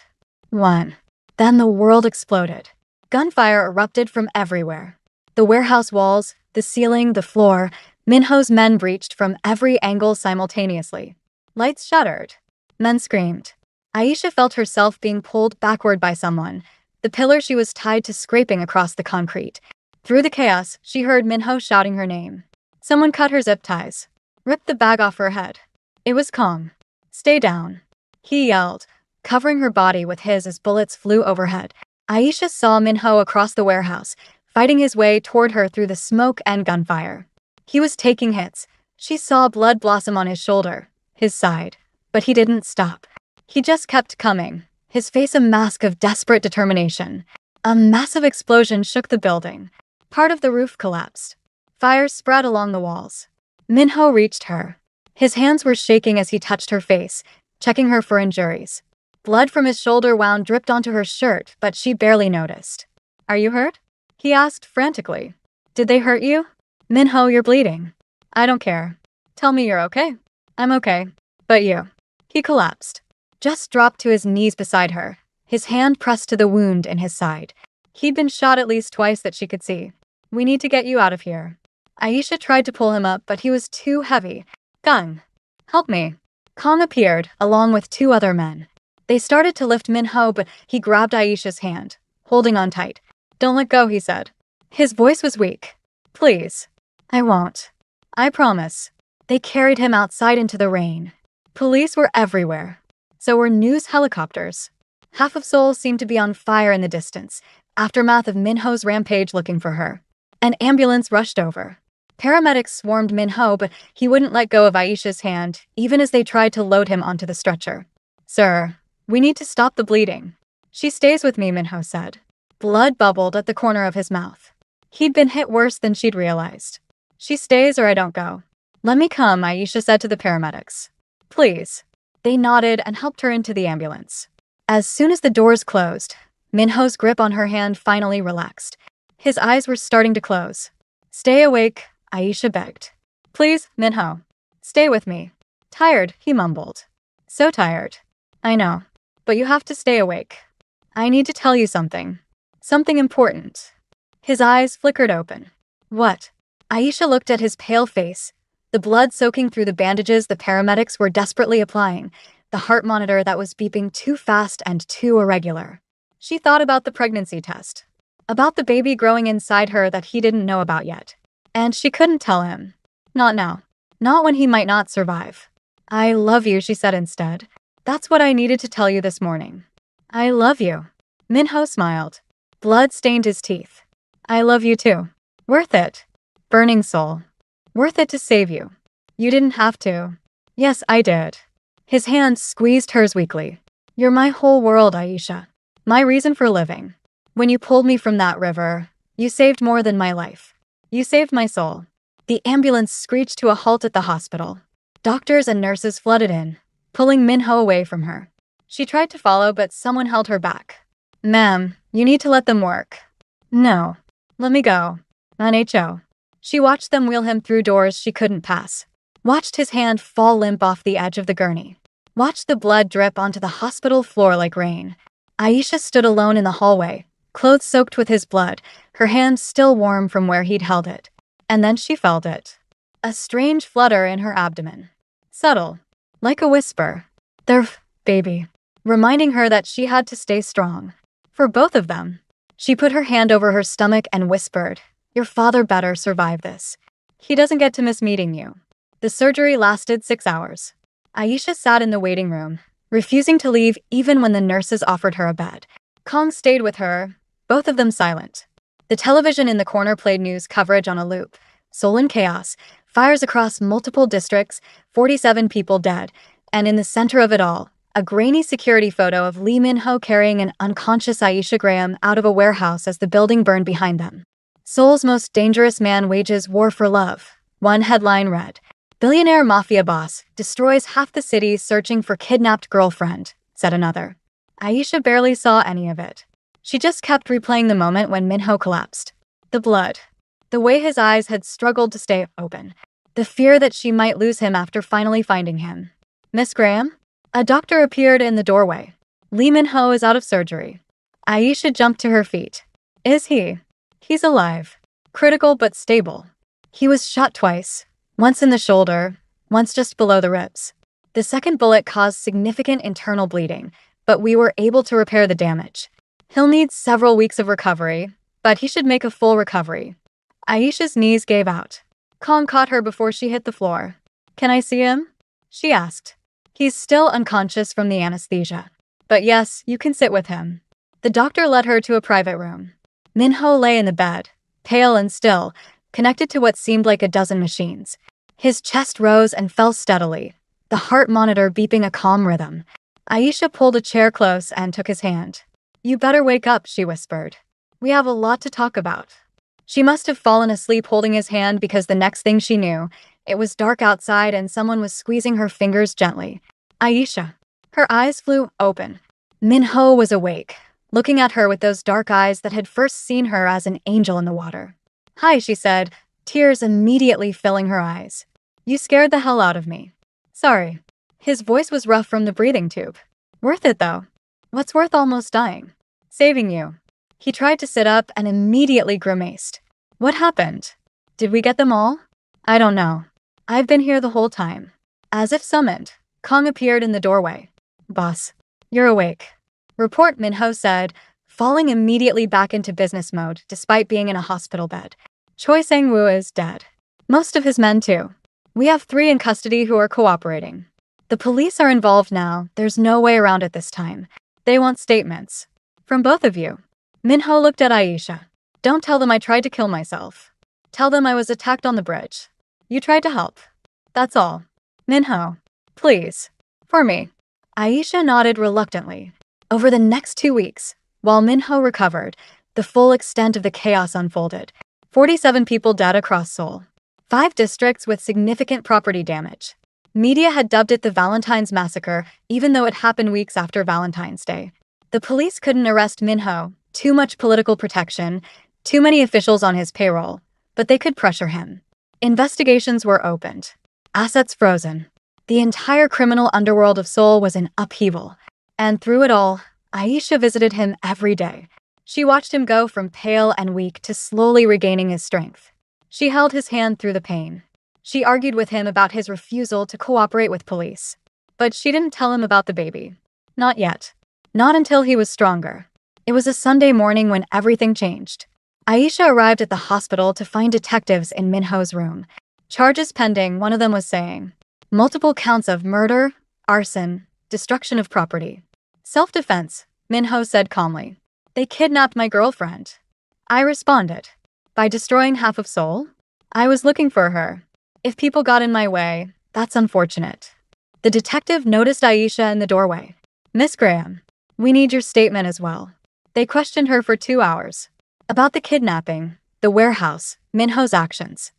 1. Then the world exploded. Gunfire erupted from everywhere. The warehouse walls, the ceiling, the floor. Min-ho's men breached from every angle simultaneously. Lights shattered. Men screamed. Aisha felt herself being pulled backward by someone, the pillar she was tied to scraping across the concrete. Through the chaos, she heard Min-ho shouting her name. Someone cut her zip ties. Ripped the bag off her head. It was Kong. Stay down. He yelled, covering her body with his as bullets flew overhead. Aisha saw Min-ho across the warehouse, fighting his way toward her through the smoke and gunfire. He was taking hits. She saw blood blossom on his shoulder, his side. But he didn't stop. He just kept coming, his face a mask of desperate determination. A massive explosion shook the building. Part of the roof collapsed. Fire spread along the walls. Min-ho reached her. His hands were shaking as he touched her face, checking her for injuries. Blood from his shoulder wound dripped onto her shirt, but she barely noticed. Are you hurt? He asked frantically. Did they hurt you? Minho, you're bleeding. I don't care. Tell me you're okay. I'm okay. But you. He collapsed. Just dropped to his knees beside her, his hand pressed to the wound in his side. He'd been shot at least twice that she could see. We need to get you out of here. Aisha tried to pull him up, but he was too heavy. Kang, help me. Kong appeared, along with two other men. They started to lift Minho, but he grabbed Aisha's hand, holding on tight. Don't let go, he said. His voice was weak. Please. I won't. I promise. They carried him outside into the rain. Police were everywhere. So were news helicopters. Half of Seoul seemed to be on fire in the distance, aftermath of Minho's rampage looking for her. An ambulance rushed over. Paramedics swarmed Minho, but he wouldn't let go of Aisha's hand, even as they tried to load him onto the stretcher. Sir, we need to stop the bleeding. She stays with me, Minho said. Blood bubbled at the corner of his mouth. He'd been hit worse than she'd realized. She stays or I don't go. Let me come, Aisha said to the paramedics. Please. They nodded and helped her into the ambulance. As soon as the doors closed, Minho's grip on her hand finally relaxed. His eyes were starting to close. Stay awake, Aisha begged. Please, Minho. Stay with me. Tired, he mumbled. So tired. I know. But you have to stay awake. I need to tell you something. Something important. His eyes flickered open. What? Aisha looked at his pale face, the blood soaking through the bandages the paramedics were desperately applying, the heart monitor that was beeping too fast and too irregular. She thought about the pregnancy test, about the baby growing inside her that he didn't know about yet. And she couldn't tell him. Not now. Not when he might not survive. I love you, she said instead. That's what I needed to tell you this morning. I love you. Minho smiled. Blood stained his teeth. I love you too. Worth it. Burning soul. Worth it to save you. You didn't have to. Yes, I did. His hand squeezed hers weakly. You're my whole world, Aisha. My reason for living. When you pulled me from that river, you saved more than my life. You saved my soul. The ambulance screeched to a halt at the hospital. Doctors and nurses flooded in, pulling Minho away from her. She tried to follow, but someone held her back. Ma'am, you need to let them work. No. Let me go. NHO. She watched them wheel him through doors she couldn't pass. Watched his hand fall limp off the edge of the gurney. Watched the blood drip onto the hospital floor like rain. Aisha stood alone in the hallway, clothes soaked with his blood, her hand still warm from where he'd held it. And then she felt it. A strange flutter in her abdomen. Subtle. Like a whisper. Their baby. Reminding her that she had to stay strong. For both of them. She put her hand over her stomach and whispered, Your father better survive this. He doesn't get to miss meeting you. The surgery lasted 6 hours. Aisha sat in the waiting room, refusing to leave even when the nurses offered her a bed. Kong stayed with her, both of them silent. The television in the corner played news coverage on a loop. Seoul in chaos, fires across multiple districts, 47 people dead, and in the center of it all, a grainy security photo of Lee Min-ho carrying an unconscious Aisha Graham out of a warehouse as the building burned behind them. Seoul's most dangerous man wages war for love. One headline read, Billionaire Mafia boss destroys half the city searching for kidnapped girlfriend, said another. Aisha barely saw any of it. She just kept replaying the moment when Minho collapsed. The blood. The way his eyes had struggled to stay open. The fear that she might lose him after finally finding him. Miss Graham? A doctor appeared in the doorway. Lee Min-ho is out of surgery. Aisha jumped to her feet. Is he? He's alive. Critical but stable. He was shot twice. Once in the shoulder, once just below the ribs. The second bullet caused significant internal bleeding, but we were able to repair the damage. He'll need several weeks of recovery, but he should make a full recovery. Aisha's knees gave out. Kong caught her before she hit the floor. Can I see him? She asked. He's still unconscious from the anesthesia. But yes, you can sit with him. The doctor led her to a private room. Minho lay in the bed, pale and still, connected to what seemed like a dozen machines. His chest rose and fell steadily, the heart monitor beeping a calm rhythm. Aisha pulled a chair close and took his hand. You better wake up, she whispered. We have a lot to talk about. She must have fallen asleep holding his hand because the next thing she knew, it was dark outside and someone was squeezing her fingers gently. Aisha. Her eyes flew open. Minho was awake, looking at her with those dark eyes that had first seen her as an angel in the water. Hi, she said, tears immediately filling her eyes. You scared the hell out of me. Sorry. His voice was rough from the breathing tube. Worth it though. What's worth almost dying? Saving you. He tried to sit up and immediately grimaced. What happened? Did we get them all? I don't know. I've been here the whole time. As if summoned, Kong appeared in the doorway. Boss, you're awake. Report, Minho said, falling immediately back into business mode despite being in a hospital bed. Choi Sang-woo is dead. Most of his men too. We have 3 in custody who are cooperating. The police are involved now, there's no way around it this time. They want statements. From both of you. Minho looked at Aisha. Don't tell them I tried to kill myself. Tell them I was attacked on the bridge. You tried to help. That's all. Minho. Please. For me. Aisha nodded reluctantly. Over the next 2 weeks, while Minho recovered, the full extent of the chaos unfolded. 47 people dead across Seoul. 5 districts with significant property damage. Media had dubbed it the Valentine's Massacre, even though it happened weeks after Valentine's Day. The police couldn't arrest Minho, too much political protection, too many officials on his payroll, but they could pressure him. Investigations were opened. Assets frozen. The entire criminal underworld of Seoul was in upheaval. And through it all, Aisha visited him every day. She watched him go from pale and weak to slowly regaining his strength. She held his hand through the pain. She argued with him about his refusal to cooperate with police. But she didn't tell him about the baby. Not yet. Not until he was stronger. It was a Sunday morning when everything changed. Aisha arrived at the hospital to find detectives in Minho's room. Charges pending, one of them was saying. Multiple counts of murder, arson, destruction of property. Self-defense, Minho said calmly. They kidnapped my girlfriend. I responded. By destroying half of Seoul? I was looking for her. If people got in my way, that's unfortunate. The detective noticed Aisha in the doorway. Miss Graham, we need your statement as well. They questioned her for 2 hours. About the kidnapping, the warehouse, Minho's actions.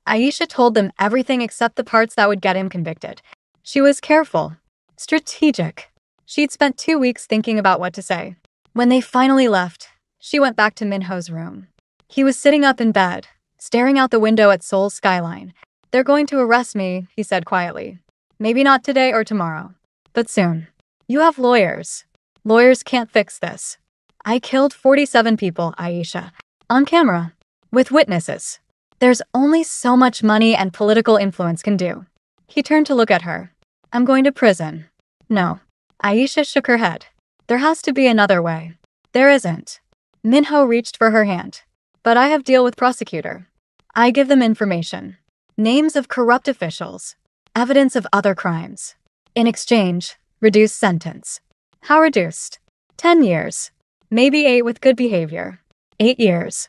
Aisha told them everything except the parts that would get him convicted. She was careful. Strategic. She'd spent 2 weeks thinking about what to say. When they finally left, she went back to Minho's room. He was sitting up in bed, staring out the window at Seoul's skyline. They're going to arrest me, he said quietly. Maybe not today or tomorrow, but soon. You have lawyers. Lawyers can't fix this. I killed 47 people, Aisha. On camera. With witnesses. There's only so much money and political influence can do. He turned to look at her. I'm going to prison. No. Aisha shook her head. There has to be another way. There isn't. Minho reached for her hand. But I have deal with prosecutor. I give them information. Names of corrupt officials. Evidence of other crimes. In exchange, reduced sentence. How reduced? 10 years. Maybe 8 with good behavior. 8 years.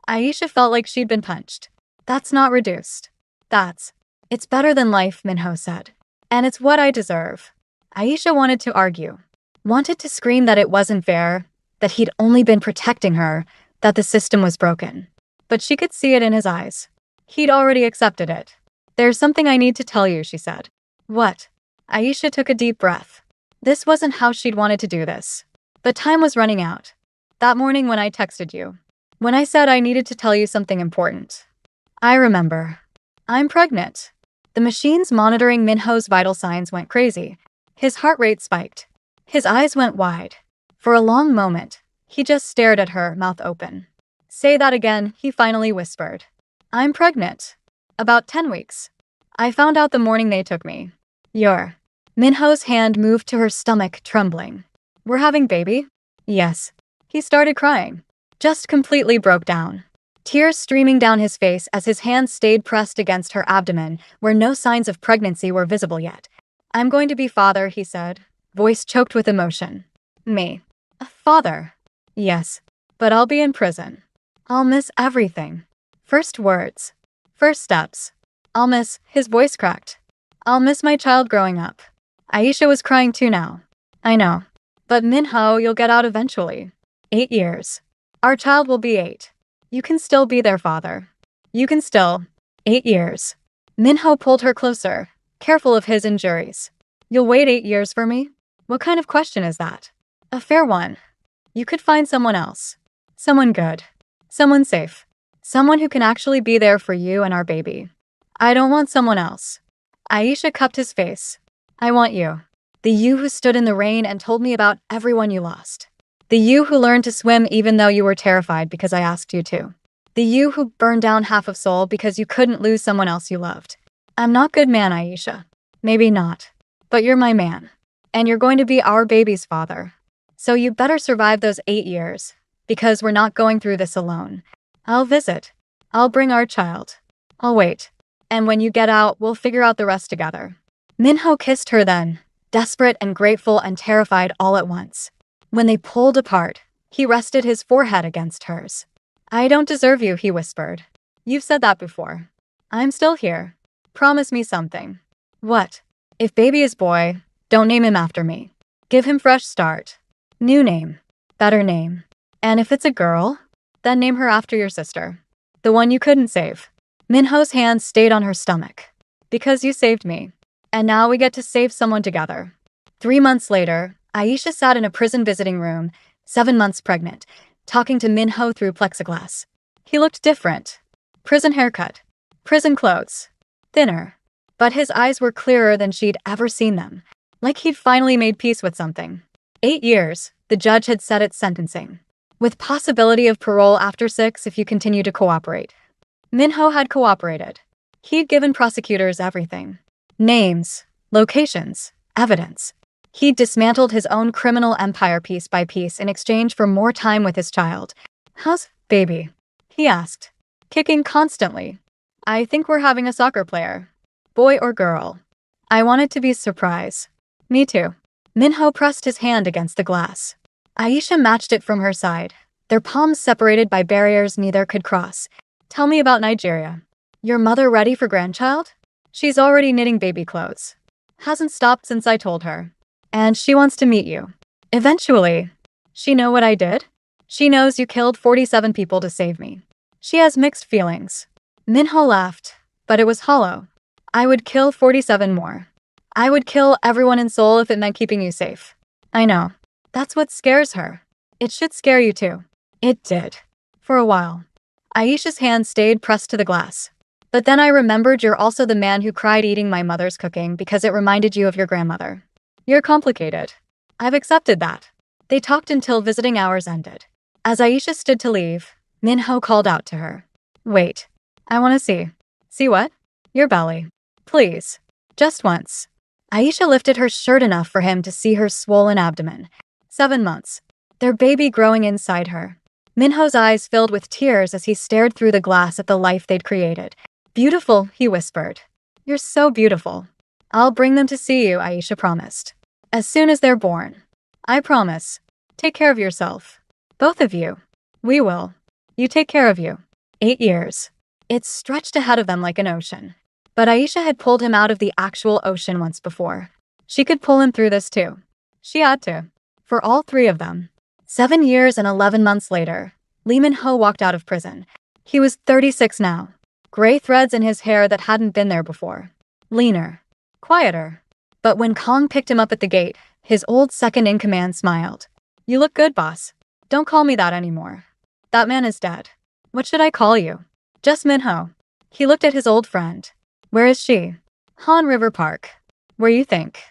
Aisha felt like she'd been punched. That's not reduced. It's better than life, Minho said. And it's what I deserve. Aisha wanted to argue. Wanted to scream that it wasn't fair, that he'd only been protecting her, that the system was broken. But she could see it in his eyes. He'd already accepted it. There's something I need to tell you, she said. What? Aisha took a deep breath. This wasn't how she'd wanted to do this. But time was running out. That morning when I texted you. When I said I needed to tell you something important. I remember. I'm pregnant. The machines monitoring Minho's vital signs went crazy. His heart rate spiked. His eyes went wide. For a long moment, he just stared at her, mouth open. Say that again, he finally whispered. I'm pregnant. About 10 weeks. I found out the morning they took me. Minho's hand moved to her stomach, trembling. We're having baby? Yes. He started crying. Just completely broke down. Tears streaming down his face as his hands stayed pressed against her abdomen, where no signs of pregnancy were visible yet. I'm going to be father, he said, voice choked with emotion. Me. A father? Yes. But I'll be in prison. I'll miss everything. First words. First steps. I'll miss, his voice cracked. I'll miss my child growing up. Aisha was crying too now. I know. But Minho, you'll get out eventually. 8 years. Our child will be 8. You can still be their father. You can still. 8 years. Minho pulled her closer, careful of his injuries. You'll wait 8 years for me? What kind of question is that? A fair one. You could find someone else. Someone good. Someone safe. Someone who can actually be there for you and our baby. I don't want someone else. Aisha cupped his face. I want you. The you who stood in the rain and told me about everyone you lost. The you who learned to swim even though you were terrified because I asked you to. The you who burned down half of soul because you couldn't lose someone else you loved. I'm not good man, Aisha. Maybe not. But you're my man. And you're going to be our baby's father. So you better survive those 8 years. Because we're not going through this alone. I'll visit. I'll bring our child. I'll wait. And when you get out, we'll figure out the rest together. Minho kissed her then, desperate and grateful and terrified all at once. When they pulled apart, he rested his forehead against hers. I don't deserve you, he whispered. You've said that before. I'm still here. Promise me something. What? If baby is boy, don't name him after me. Give him fresh start. New name. Better name. And if it's a girl, then name her after your sister. The one you couldn't save. Minho's hand stayed on her stomach. Because you saved me. And now we get to save someone together. 3 months later, Aisha sat in a prison visiting room, 7 months pregnant, talking to Minho through plexiglass. He looked different. Prison haircut. Prison clothes. Thinner. But his eyes were clearer than she'd ever seen them. Like he'd finally made peace with something. 8 years, the judge had set its sentencing. With possibility of parole after 6 if you continue to cooperate. Minho had cooperated. He'd given prosecutors everything. Names, locations, evidence. He'd dismantled his own criminal empire piece by piece in exchange for more time with his child. How's baby? He asked. Kicking constantly. I think we're having a soccer player. Boy or girl? I want it to be a surprise. Me too. Minho pressed his hand against the glass. Aisha matched it from her side, their palms separated by barriers neither could cross. Tell me about Nigeria. Your mother ready for grandchild? She's already knitting baby clothes. Hasn't stopped since I told her. And she wants to meet you. Eventually. She know what I did? She knows you killed 47 people to save me. She has mixed feelings. Minho laughed, but it was hollow. I would kill 47 more. I would kill everyone in Seoul if it meant keeping you safe. I know. That's what scares her. It should scare you too. It did. For a while. Aisha's hand stayed pressed to the glass. But then I remembered you're also the man who cried eating my mother's cooking because it reminded you of your grandmother. You're complicated. I've accepted that. They talked until visiting hours ended. As Aisha stood to leave, Minho called out to her. Wait. I want to see. See what? Your belly. Please. Just once. Aisha lifted her shirt enough for him to see her swollen abdomen. 7 months. Their baby growing inside her. Minho's eyes filled with tears as he stared through the glass at the life they'd created. Beautiful, he whispered. You're so beautiful. I'll bring them to see you, Aisha promised. As soon as they're born. I promise. Take care of yourself. Both of you. We will. You take care of you. 8 years. It stretched ahead of them like an ocean. But Aisha had pulled him out of the actual ocean once before. She could pull him through this too. She had to. For all 3 of them. 7 years and 11 months later, Lee Min-ho walked out of prison. He was 36 now. Gray threads in his hair that hadn't been there before. Leaner. Quieter. But when Kong picked him up at the gate, his old second-in-command smiled. You look good, boss. Don't call me that anymore. That man is dead. What should I call you? Just Min-ho. He looked at his old friend. Where is she? Han River Park. Where you think?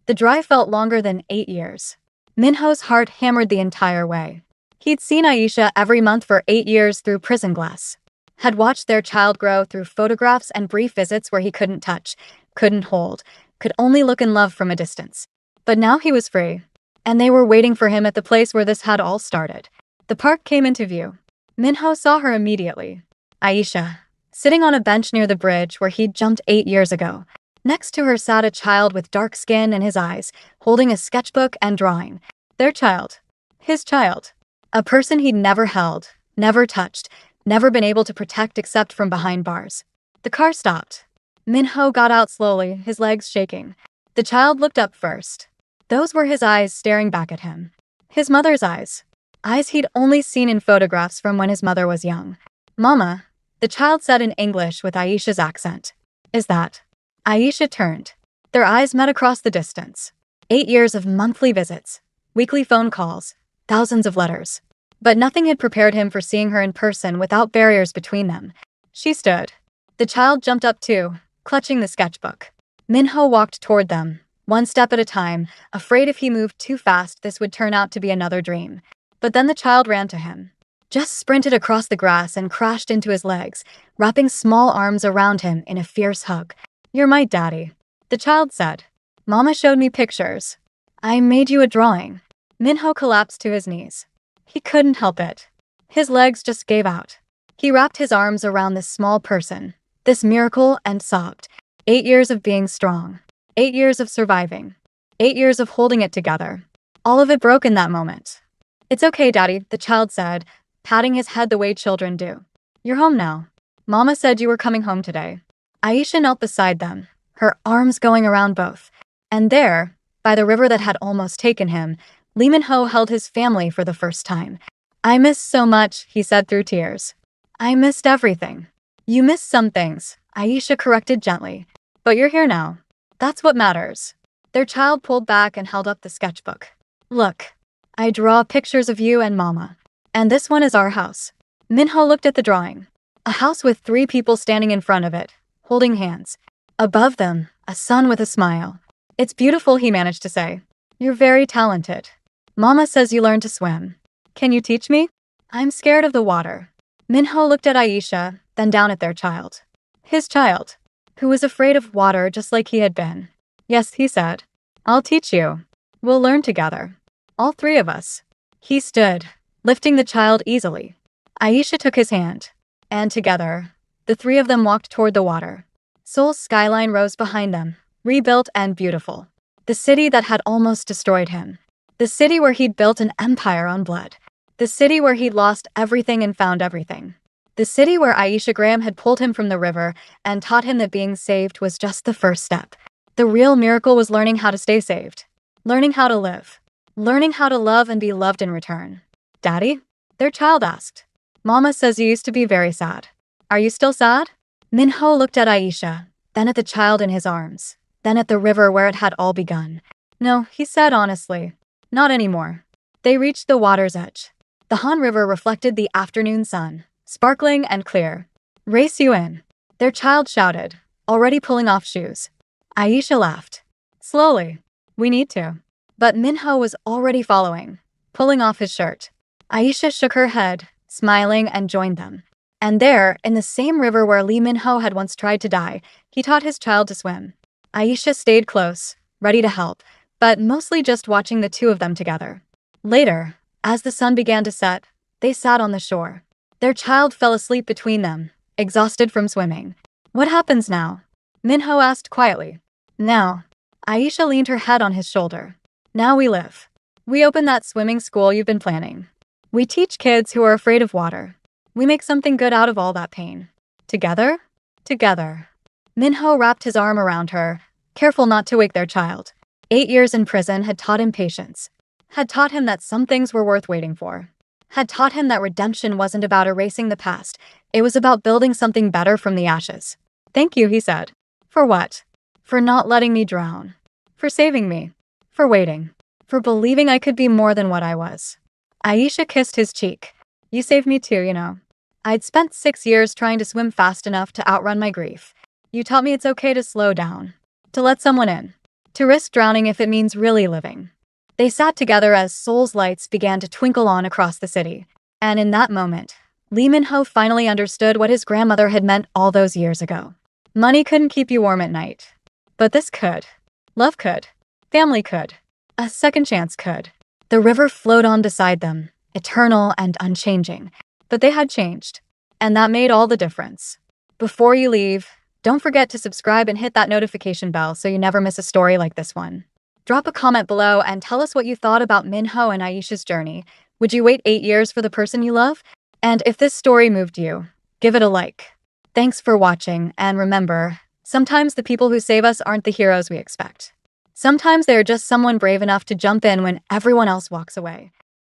The drive felt longer than 8 years. Minho's heart hammered the entire way. He'd seen Aisha every month for 8 years through prison glass. Had watched their child grow through photographs and brief visits where he couldn't touch, couldn't hold, could only look in love from a distance. But now he was free. And they were waiting for him at the place where this had all started. The park came into view. Minho saw her immediately. Aisha, sitting on a bench near the bridge where he'd jumped 8 years ago. Next to her sat a child with dark skin in his eyes, holding a sketchbook and drawing. Their child. His child. A person he'd never held, never touched, never been able to protect except from behind bars. The car stopped. Minho got out slowly, his legs shaking. The child looked up first. Those were his eyes staring back at him. His mother's eyes. Eyes he'd only seen in photographs from when his mother was young. Mama, the child said in English with Aisha's accent. Is that? Aisha turned. Their eyes met across the distance. 8 years of monthly visits, weekly phone calls, thousands of letters. But nothing had prepared him for seeing her in person without barriers between them. She stood. The child jumped up too, clutching the sketchbook. Minho walked toward them, one step at a time, afraid if he moved too fast this would turn out to be another dream. But then the child ran to him. Just sprinted across the grass and crashed into his legs, wrapping small arms around him in a fierce hug. "You're my daddy," the child said. "Mama showed me pictures. I made you a drawing." Minho collapsed to his knees. He couldn't help it. His legs just gave out. He wrapped his arms around this small person, this miracle, and sobbed. 8 years of being strong. 8 years of surviving. 8 years of holding it together. All of it broke in that moment. "It's okay, Daddy," the child said, patting his head the way children do. "You're home now. Mama said you were coming home today." Aisha knelt beside them, her arms going around both. And there, by the river that had almost taken him, Lee Min-ho held his family for the first time. "I missed so much," he said through tears. "I missed everything." "You missed some things," Aisha corrected gently. "But you're here now. That's what matters." Their child pulled back and held up the sketchbook. "Look, I draw pictures of you and Mama. And this one is our house." Minho looked at the drawing. A house with 3 people standing in front of it, holding hands. Above them, a sun with a smile. "It's beautiful," he managed to say. "You're very talented. Mama says you learned to swim. Can you teach me?" "I'm scared of the water." Minho looked at Aisha, then down at their child. His child, who was afraid of water just like he had been. "Yes," he said. "I'll teach you. We'll learn together. All 3 of us." He stood, lifting the child easily. Aisha took his hand. And together, the 3 of them walked toward the water. Seoul's skyline rose behind them, rebuilt and beautiful. The city that had almost destroyed him. The city where he'd built an empire on blood. The city where he'd lost everything and found everything. The city where Aisha Graham had pulled him from the river and taught him that being saved was just the first step. The real miracle was learning how to stay saved. Learning how to live. Learning how to love and be loved in return. "Daddy?" their child asked. "Mama says you used to be very sad. Are you still sad?" Minho looked at Aisha, then at the child in his arms, then at the river where it had all begun. "No," he said honestly. "Not anymore." They reached the water's edge. The Han River reflected the afternoon sun, sparkling and clear. "Race you in," their child shouted, already pulling off shoes. Aisha laughed. "Slowly. We need to." But Minho was already following, pulling off his shirt. Aisha shook her head, smiling, and joined them. And there, in the same river where Lee Min-ho had once tried to die, he taught his child to swim. Aisha stayed close, ready to help, but mostly just watching the 2 of them together. Later, as the sun began to set, they sat on the shore. Their child fell asleep between them, exhausted from swimming. "What happens now?" Minho asked quietly. "Now." Aisha leaned her head on his shoulder. "Now we live. We open that swimming school you've been planning. We teach kids who are afraid of water. We make something good out of all that pain. Together? Together." Minho wrapped his arm around her, careful not to wake their child. 8 years in prison had taught him patience. Had taught him that some things were worth waiting for. Had taught him that redemption wasn't about erasing the past, it was about building something better from the ashes. "Thank you," he said. "For what?" "For not letting me drown. For saving me. For waiting. For believing I could be more than what I was." Aisha kissed his cheek. "You saved me too, you know. I'd spent 6 years trying to swim fast enough to outrun my grief. You taught me it's okay to slow down. To let someone in. To risk drowning if it means really living." They sat together as Seoul's lights began to twinkle on across the city. And in that moment, Lee Min-ho finally understood what his grandmother had meant all those years ago. Money couldn't keep you warm at night. But this could. Love could. Family could. A second chance could. The river flowed on beside them, eternal and unchanging. But they had changed. And that made all the difference. Before you leave, don't forget to subscribe and hit that notification bell so you never miss a story like this one. Drop a comment below and tell us what you thought about Minho and Aisha's journey. Would you wait 8 years for the person you love? And if this story moved you, give it a like. Thanks for watching, and remember, sometimes the people who save us aren't the heroes we expect. Sometimes they're just someone brave enough to jump in when everyone else walks away.